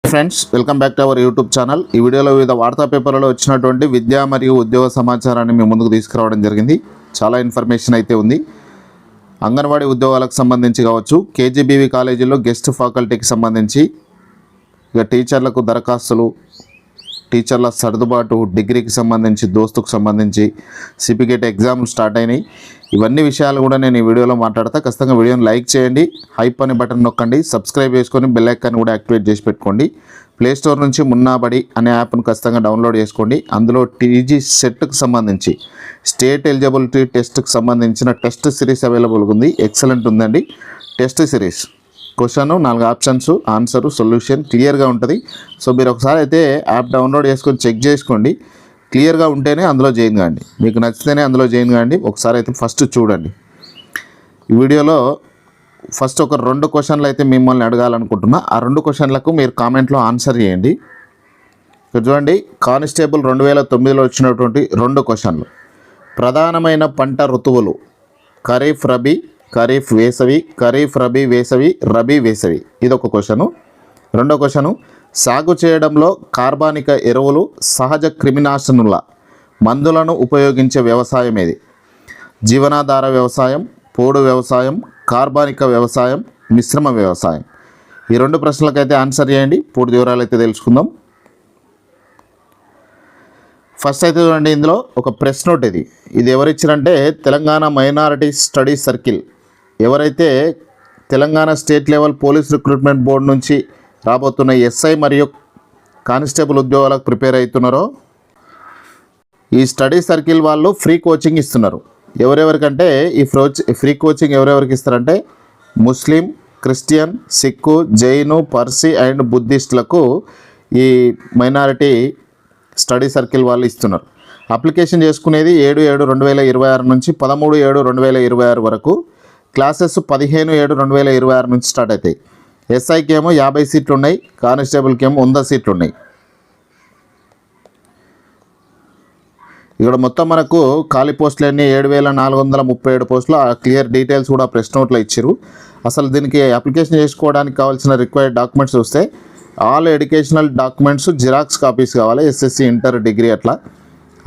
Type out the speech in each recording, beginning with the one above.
Friends, welcome back to our YouTube channel. ఈ వీడియోలో వివిధ వార్తా పేపర్లలో వచ్చినటువంటి విద్యా మరియు ఉద్యోగ సమాచారాన్ని మీ ముందుకు తీసుకురావడం జరిగింది. చాలా ఇన్ఫర్మేషన్ అయితే ఉంది. అంగన్వాడీ ఉద్యోగాలకు సంబంధించి కావచ్చు, కేజీబీవీ కాలేజీలో గెస్ట్ ఫ్యాకల్టీకి సంబంధించి, ఇక టీచర్లకు దరఖాస్తులు, టీచర్ల సర్దుబాటు, డిగ్రీకి సంబంధించి, దోస్తుకు సంబంధించి సిపిగేట్ ఎగ్జామ్లు స్టార్ట్ అయినాయి. ఇవన్నీ విషయాలు కూడా నేను ఈ వీడియోలో మాట్లాడతా. ఖచ్చితంగా వీడియోని లైక్ చేయండి, హైప్ అనే బటన్ నొక్కండి, సబ్స్క్రైబ్ చేసుకొని బెల్ ఐకాన్ కూడా యాక్టివేట్ చేసి పెట్టుకోండి. ప్లేస్టోర్ నుంచి మున్నాబడి అనే యాప్ను ఖచ్చితంగా డౌన్లోడ్ చేసుకోండి. అందులో టీజీ సెట్కి సంబంధించి స్టేట్ ఎలిజిబిలిటీ టెస్ట్కి సంబంధించిన టెస్ట్ సిరీస్ అవైలబుల్గా ఉంది. ఎక్సలెంట్ ఉందండి test series. Question, 4 options, answer, solution క్లియర్గా ఉంటుంది. సో మీరు ఒకసారి అయితే యాప్ డౌన్లోడ్ చేసుకొని చెక్ చేసుకోండి. క్లియర్గా ఉంటేనే అందులో జాయిన్ కాండి, మీకు నచ్చితేనే అందులో జాయిన్ కాండి. ఒకసారి అయితే ఫస్ట్ చూడండి. ఈ వీడియోలో ఫస్ట్ ఒక 2 క్వశ్చన్లు అయితే మిమ్మల్ని అడగాలనుకుంటున్నా. ఆ 2 క్వశ్చన్లకు మీరు కామెంట్లో ఆన్సర్ చేయండి. ఇక్కడ చూడండి, కానిస్టేబుల్ 2009లో వచ్చినటువంటి 2 క్వశ్చన్లు. ప్రధానమైన పంట ఋతువులు ఖరీఫ్ రబీ, ఖరీఫ్ వేసవి, ఖరీఫ్ రబీ వేసవి, రబీ వేసవి. ఇదొక క్వశ్చను. రెండో క్వశ్చను, సాగు చేయడంలో కార్బనిక ఎరువులు, సహజ క్రిమినాశనుల మందులను ఉపయోగించే వ్యవసాయం ఏది? జీవనాధార వ్యవసాయం, పోడు వ్యవసాయం, కార్బనిక వ్యవసాయం, మిశ్రమ వ్యవసాయం. ఈ 2 ప్రశ్నలకైతే ఆన్సర్ చేయండి. పూర్తి వివరాలు అయితే తెలుసుకుందాం. ఫస్ట్ అయితే చూడండి, ఇందులో ఒక ప్రెస్ నోట్. ఇది ఎవరిచ్చారంటే తెలంగాణ మైనారిటీ స్టడీ సర్కిల్. ఎవరైతే Telangana state level police recruitment board నుంచి రాబోతున్న ఎస్ఐ మరియు కానిస్టేబుల్ ఉద్యోగాలకు ప్రిపేర్ అవుతున్నారో ఈ స్టడీ సర్కిల్ వాళ్ళు ఫ్రీ కోచింగ్ ఇస్తున్నారు. ఎవరెవరికంటే ఈ ఫ్రీ కోచింగ్ ఎవరెవరికి ఇస్తారంటే ముస్లిం, క్రిస్టియన్, సిక్కు, జైను, పర్సీ అండ్ బుద్ధిస్టులకు ఈ మైనారిటీ స్టడీ సర్కిల్ వాళ్ళు ఇస్తున్నారు. అప్లికేషన్ చేసుకునేది 7/7/2026 నుంచి 13/7/2026 వరకు. క్లాసెస్ 15/7/2026 నుంచి స్టార్ట్ అవుతాయి. ఎస్ఐకి ఏమో 50 సీట్లు ఉన్నాయి, కానిస్టేబుల్కి ఏమో 100 సీట్లు ఉన్నాయి. ఇక్కడ మొత్తం మనకు ఖాళీ పోస్టులు అన్నీ 7,437 పోస్టులు. ఆ క్లియర్ డీటెయిల్స్ కూడా ప్రెస్ నోట్లో ఇచ్చారు. అసలు దీనికి అప్లికేషన్ చేసుకోవడానికి కావాల్సిన రిక్వైర్డ్ డాక్యుమెంట్స్ చూస్తే all educational documents xerox copies కావాలి, ఎస్ఎస్సి, ఇంటర్, డిగ్రీ అట్లా.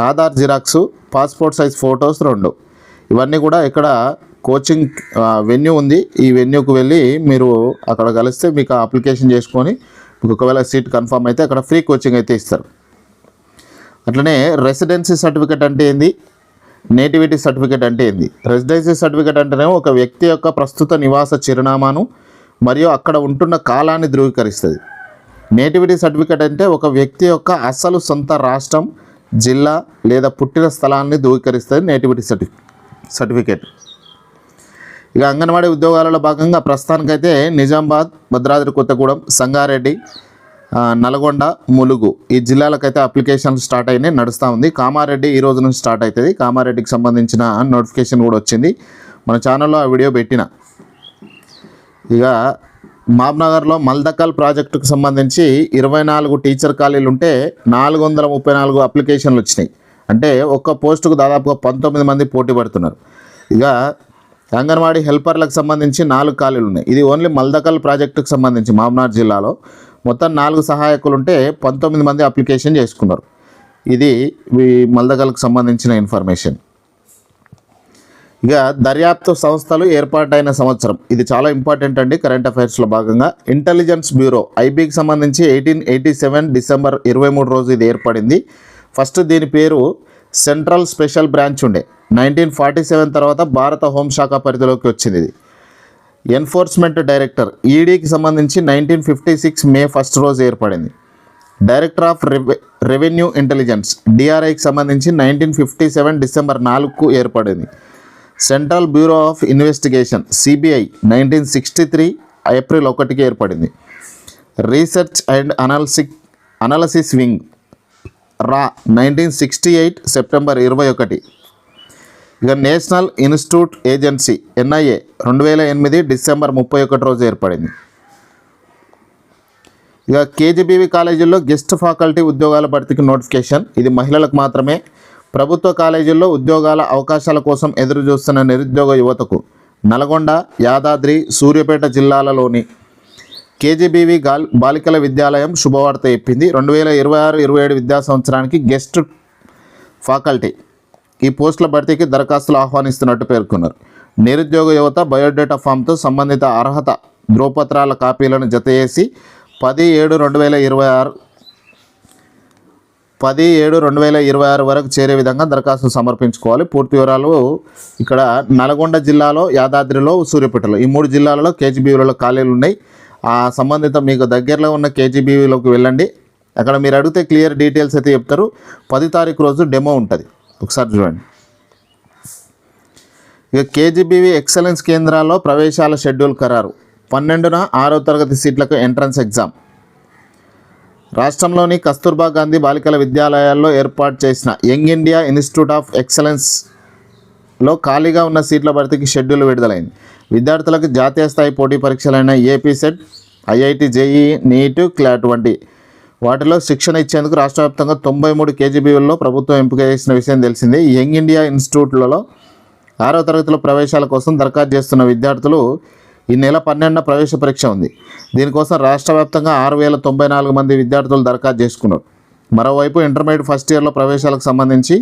Aadhaar xerox, passport size photos 2. ఇవన్నీ కూడా ఇక్కడ కోచింగ్ వెన్యూ ఉంది. ఈ వెన్యూకి వెళ్ళి మీరు అక్కడ కలిస్తే మీకు అప్లికేషన్ చేసుకొని మీకు ఒకవేళ సీట్ కన్ఫర్మ్ అయితే అక్కడ ఫ్రీ కోచింగ్ అయితే ఇస్తారు. అట్లనే రెసిడెన్సీ సర్టిఫికేట్ అంటే ఏంది, నేటివిటీ సర్టిఫికేట్ అంటే ఏంది? రెసిడెన్సీ సర్టిఫికేట్ అంటేనేమో ఒక వ్యక్తి యొక్క ప్రస్తుత నివాస చిరునామాను మరియు అక్కడ ఉంటున్న కాలాన్ని ధృవీకరిస్తుంది. నేటివిటీ సర్టిఫికేట్ అంటే ఒక వ్యక్తి యొక్క అసలు సొంత రాష్ట్రం, జిల్లా లేదా పుట్టిన స్థలాన్ని ధృవీకరిస్తుంది నేటివిటీ సర్టిఫికేట్. ఇక అంగన్వాడీ ఉద్యోగాలలో భాగంగా ప్రస్తుతానికైతే నిజామాబాద్, భద్రాద్రి కొత్తగూడెం, సంగారెడ్డి, నల్గొండ, ములుగు ఈ జిల్లాలకైతే అప్లికేషన్ స్టార్ట్ అయినాయి, నడుస్తూ ఉంది. కామారెడ్డి ఈ రోజు నుంచి స్టార్ట్ అవుతుంది. కామారెడ్డికి సంబంధించిన నోటిఫికేషన్ కూడా వచ్చింది. మన ఛానల్లో ఆ వీడియో పెట్టిన. ఇక మహబూబ్నగర్లో మల్దకల్ ప్రాజెక్టుకు సంబంధించి 24 టీచర్ ఖాళీలు ఉంటే 434 అప్లికేషన్లు వచ్చినాయి. అంటే ఒక్క పోస్టుకు దాదాపుగా 19 మంది పోటీ పడుతున్నారు. ఇక అంగన్వాడీ హెల్పర్లకు సంబంధించి 4 ఖాళీలు ఉన్నాయి. ఇది ఓన్లీ మల్దకల్ ప్రాజెక్టుకు సంబంధించి మహబూబ్నగర్ జిల్లాలో మొత్తం 4 సహాయకులు ఉంటే 19 మంది అప్లికేషన్ చేసుకున్నారు. ఇది మల్దకల్కి సంబంధించిన ఇన్ఫర్మేషన్. ఇక దర్యాప్తు సంస్థలు ఏర్పాటైన సంవత్సరం, ఇది చాలా ఇంపార్టెంట్ అండి కరెంట్ అఫైర్స్లో భాగంగా. ఇంటెలిజెన్స్ బ్యూరో ఐబీకి సంబంధించి 1887 డిసెంబర్ 23 రోజు ఇది ఏర్పడింది. ఫస్ట్ దీని పేరు సెంట్రల్ స్పెషల్ బ్రాంచ్ ఉండే. 1947 తర్వాత భారత హోంశాఖ పరిధిలోకి వచ్చింది. ఇది ఎన్ఫోర్స్మెంట్ డైరెక్టర్ ఈడీకి సంబంధించి 1956 మే 1 రోజు ఏర్పడింది. డైరెక్టర్ ఆఫ్ రెవెన్యూ ఇంటెలిజెన్స్ డిఆర్ఐకి సంబంధించి 1957 డిసెంబర్ 4కు ఏర్పడింది. Central bureau of investigation CBI 1963 April 1కి ఏర్పడింది. రీసెర్చ్ అండ్ అనాలసిస్ వింగ్ రా 1968 సెప్టెంబర్ 21. ఇక national institute agency NIA 2008 December 31 రోజు ఏర్పడింది. ఇక కేజీబీవీ కాలేజీల్లో గెస్ట్ ఫ్యాకల్టీ ఉద్యోగాల భర్తీకి నోటిఫికేషన్. ఇది మహిళలకు మాత్రమే. ప్రభుత్వ కాలేజీల్లో ఉద్యోగాల అవకాశాల కోసం ఎదురు చూస్తున్న నిరుద్యోగ యువతకు నల్గొండ, యాదాద్రి, సూర్యాపేట జిల్లాలలోని కేజీబీవీ బాలికల విద్యాలయం శుభవార్త చెప్పింది. 2026-27 విద్యా సంవత్సరానికి గెస్ట్ ఫ్యాకల్టీ ఈ పోస్టుల భర్తీకి దరఖాస్తులు ఆహ్వానిస్తున్నట్టు పేర్కొన్నారు. నిరుద్యోగ యువత బయోడేటా ఫామ్తో సంబంధిత అర్హత ధ్రువపత్రాల కాపీలను జతచేసి 10/7/2026 వరకు చేరే విధంగా దరఖాస్తు సమర్పించుకోవాలి. పూర్తి వివరాలు ఇక్కడ నల్గొండ జిల్లాలో, యాదాద్రిలో, సూర్యాపేటలో ఈ 3 జిల్లాలలో కేజీబీవీలలో ఖాళీలు ఉన్నాయి. ఆ సంబంధిత మీకు దగ్గరలో ఉన్న కేజీబీవీలోకి వెళ్ళండి. అక్కడ మీరు అడిగితే క్లియర్ డీటెయిల్స్ అయితే చెప్తారు. 10 తారీఖు రోజు డెమో ఉంటుంది, ఒకసారి చూడండి. ఇక కేజీబీవీ ఎక్సలెన్స్ కేంద్రాల్లో ప్రవేశాల షెడ్యూల్ ఖరారు. 12న 6వ తరగతి సీట్లకు ఎంట్రన్స్ ఎగ్జామ్. రాష్ట్రంలోని కస్తూర్బా గాంధీ బాలికల విద్యాలయాల్లో ఏర్పాటు చేసిన యంగ్ ఇండియా ఇన్స్టిట్యూట్ ఆఫ్ ఎక్సలెన్స్లో ఖాళీగా ఉన్న సీట్ల భర్తీకి షెడ్యూల్ విడుదలైంది. విద్యార్థులకు జాతీయ స్థాయి పోటీ పరీక్షలైన AP CET, IIT, JEE, NEET, CLAT వంటి వాటిలో శిక్షణ ఇచ్చేందుకు రాష్ట్ర వ్యాప్తంగా 93 కేజీబీవీల్లో ప్రభుత్వం ఎంపిక చేసిన విషయం తెలిసిందే. ఈ యంగ్ ఇండియా ఇన్స్టిట్యూట్లలో 6వ తరగతిలో ప్రవేశాల కోసం దరఖాస్తు చేస్తున్న విద్యార్థులు ఈ నెల 12న ప్రవేశ పరీక్ష ఉంది. దీనికోసం రాష్ట్ర వ్యాప్తంగా 6,094 మంది విద్యార్థులు దరఖాస్తు చేసుకున్నారు. మరోవైపు ఇంటర్మీడియట్ ఫస్ట్ ఇయర్లో ప్రవేశాలకు సంబంధించి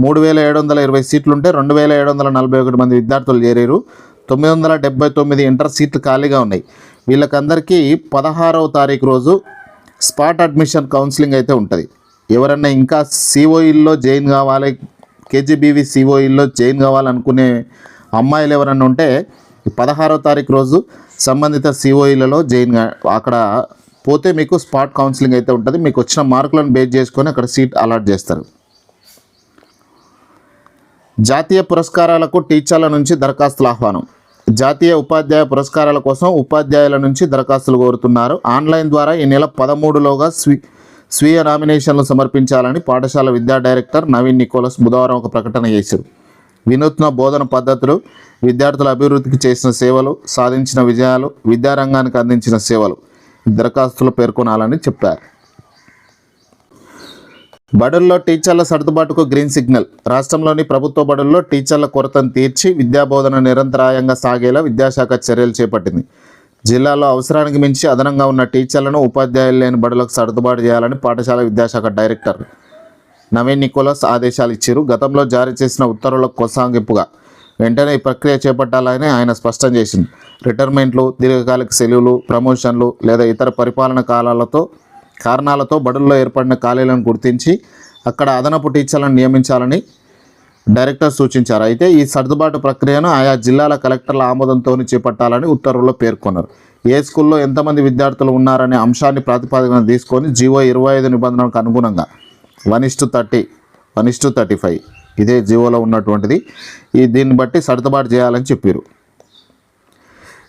3,720 సీట్లుంటే 2,741 మంది విద్యార్థులు చేరారు. 979 ఇంటర్ సీట్లు ఖాళీగా ఉన్నాయి. వీళ్ళకందరికీ 16వ తారీఖు రోజు స్పాట్ అడ్మిషన్ కౌన్సిలింగ్ అయితే ఉంటుంది. ఎవరన్నా ఇంకా సిఓఈల్లో జాయిన్ కావాలి, కేజీబీవీ సిఓఈల్లో జాయిన్ కావాలనుకునే అమ్మాయిలు ఎవరన్నా ఉంటే 16వ తారీఖు రోజు సంబంధిత సిఓఈలలో జాయిన్ అక్కడ పోతే మీకు స్పాట్ కౌన్సిలింగ్ అయితే ఉంటుంది. మీకు వచ్చిన మార్కులను బేస్ చేసుకొని అక్కడ సీట్ అలాట్ చేస్తారు. జాతీయ పురస్కారాలకు టీచర్ల నుంచి దరఖాస్తుల ఆహ్వానం. జాతీయ ఉపాధ్యాయ పురస్కారాల కోసం ఉపాధ్యాయుల నుంచి దరఖాస్తులు కోరుతున్నారు. ఆన్లైన్ ద్వారా ఈ నెల 13లోగా స్వీయ నామినేషన్లు సమర్పించాలని పాఠశాల విద్యా డైరెక్టర్ నవీన్ నికోలస్ బుధవారం ఒక ప్రకటన చేశారు. వినూత్న బోధన పద్ధతులు, విద్యార్థుల అభివృద్ధికి చేసిన సేవలు, సాధించిన విజయాలు, విద్యారంగానికి అందించిన సేవలు దరఖాస్తులు పేర్కొనాలని చెప్పారు. బడుల్లో టీచర్ల సర్దుబాటుకు గ్రీన్ సిగ్నల్. రాష్ట్రంలోని ప్రభుత్వ బడుల్లో టీచర్ల కొరతను తీర్చి విద్యాబోధన నిరంతరాయంగా సాగేలా విద్యాశాఖ చర్యలు చేపట్టింది. జిల్లాలో అవసరానికి మించి అదనంగా ఉన్న టీచర్లను ఉపాధ్యాయులు లేని బడులకు సర్దుబాటు చేయాలని పాఠశాల విద్యాశాఖ డైరెక్టర్ నవీన్ నికోలస్ ఆదేశాలు ఇచ్చారు. గతంలో జారీ చేసిన ఉత్తర్వులకు కొనసాగింపుగా వెంటనే ఈ ప్రక్రియ చేపట్టాలని ఆయన స్పష్టం చేసింది. రిటైర్మెంట్లు, దీర్ఘకాలిక సెలవులు, ప్రమోషన్లు లేదా ఇతర పరిపాలన కారణాలతో బడుల్లో ఏర్పడిన ఖాళీలను గుర్తించి అక్కడ అదనపు టీచర్లను నియమించాలని డైరెక్టర్ సూచించారు. అయితే ఈ సర్దుబాటు ప్రక్రియను ఆయా జిల్లాల కలెక్టర్ల ఆమోదంతో చేపట్టాలని ఉత్తర్వుల్లో పేర్కొన్నారు. ఏ స్కూల్లో ఎంతమంది విద్యార్థులు ఉన్నారనే అంశాన్ని ప్రాతిపదికన తీసుకొని జీవో 25 నిబంధనలకు అనుగుణంగా 1:30, 1:35 ఇదే జీవోలో ఉన్నటువంటిది. దీన్ని బట్టి సర్దుబాటు చేయాలని చెప్పారు.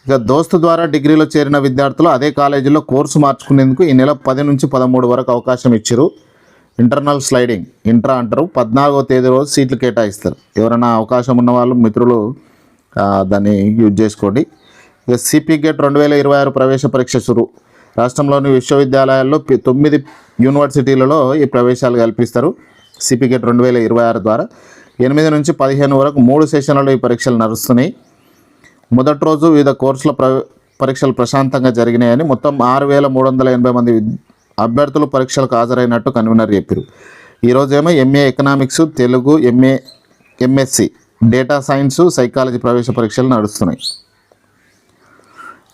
ఇక దోస్తు ద్వారా డిగ్రీలో చేరిన విద్యార్థులు అదే కాలేజీలో కోర్సు మార్చుకునేందుకు ఈ నెల 10 నుంచి 13 వరకు అవకాశం ఇచ్చారు. ఇంటర్నల్ స్లైడింగ్ ఇంట్రా అంటారు. 14వ తేదీ రోజు సీట్లు కేటాయిస్తారు. ఎవరైనా అవకాశం ఉన్న వాళ్ళు మిత్రులు దాన్ని యూజ్ చేసుకోండి. ఇక సిపి గేట్ 2026 ప్రవేశ పరీక్ష శురు. రాష్ట్రంలోని విశ్వవిద్యాలయాల్లో 9 యూనివర్సిటీలలో ఈ ప్రవేశాలు కల్పిస్తారు. సిపి గేట్ 2026 ద్వారా 8 నుంచి 15 వరకు 3 సెషన్లలో ఈ పరీక్షలు నడుస్తున్నాయి. మొదటి రోజు వివిధ కోర్సుల పరీక్షలు ప్రశాంతంగా జరిగినాయని మొత్తం 6,380 మంది అభ్యర్థులు పరీక్షలకు హాజరైనట్టు కన్వీనర్ చెప్పారు. ఈరోజేమో MA economics, Telugu, MSc, data science, psychology ప్రవేశ పరీక్షలు నడుస్తున్నాయి.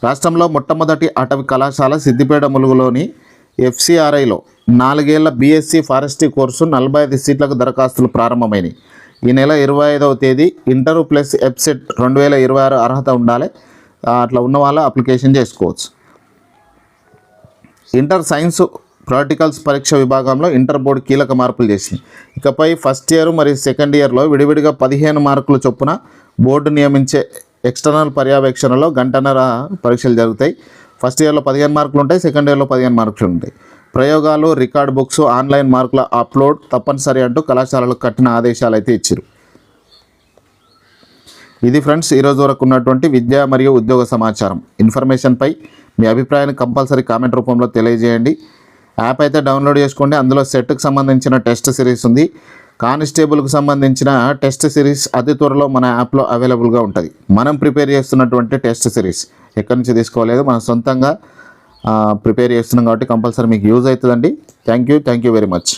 రాష్ట్రంలో మొట్టమొదటి అటవీ కళాశాల సిద్దిపేట ములుగులోని ఎఫ్సిఆర్ఐలో 4 ఏళ్ల బీఎస్సీ ఫారెస్ట్రీ కోర్సు 45 సీట్లకు దరఖాస్తులు ప్రారంభమైనవి. ఈ నెల 25వ తేదీ ఇంటర్ ప్లస్ ఎఫ్సెట్ 2026 అర్హత ఉండాలి. అట్లా ఉన్న వాళ్ళు అప్లికేషన్ చేసుకోవచ్చు. ఇంటర్ సైన్స్ ప్రాక్టికల్స్ పరీక్ష విభాగంలో ఇంటర్ బోర్డు కీలక మార్పులు చేసింది. ఇకపై ఫస్ట్ ఇయర్ మరియు సెకండ్ ఇయర్లో విడివిడిగా 15 మార్కుల చొప్పున బోర్డు నియమించే ఎక్స్టర్నల్ పర్యవేక్షణలో గంటన్నర పరీక్షలు జరుగుతాయి. ఫస్ట్ ఇయర్లో 15 మార్కులు ఉంటాయి, సెకండ్ ఇయర్లో 15 మార్కులు ఉంటాయి. ప్రయోగాలు, రికార్డ్ బుక్స్, ఆన్లైన్ మార్కుల అప్లోడ్ తప్పనిసరి అంటూ కళాశాలలకు కఠిన ఆదేశాలు అయితే ఇచ్చారు. ఇది ఫ్రెండ్స్ ఈరోజు వరకు ఉన్నటువంటి విద్య మరియు ఉద్యోగ సమాచారం. ఇన్ఫర్మేషన్పై మీ అభిప్రాయాన్ని కంపల్సరీ కామెంట్ రూపంలో తెలియజేయండి. యాప్ అయితే డౌన్లోడ్ చేసుకోండి. అందులో సెట్కి సంబంధించిన టెస్ట్ సిరీస్ ఉంది. కానిస్టేబుల్కి సంబంధించిన టెస్ట్ సిరీస్ అతి త్వరలో మన యాప్లో అవైలబుల్గా ఉంటుంది. మనం ప్రిపేర్ చేస్తున్నటువంటి టెస్ట్ సిరీస్ ఎక్కడి నుంచి తీసుకోలేదు, మన సొంతంగా ప్రిపేర్ చేస్తున్నాం కాబట్టి కంపల్సరీ మీకు యూజ్ అవుతుందండి. Thank you very much.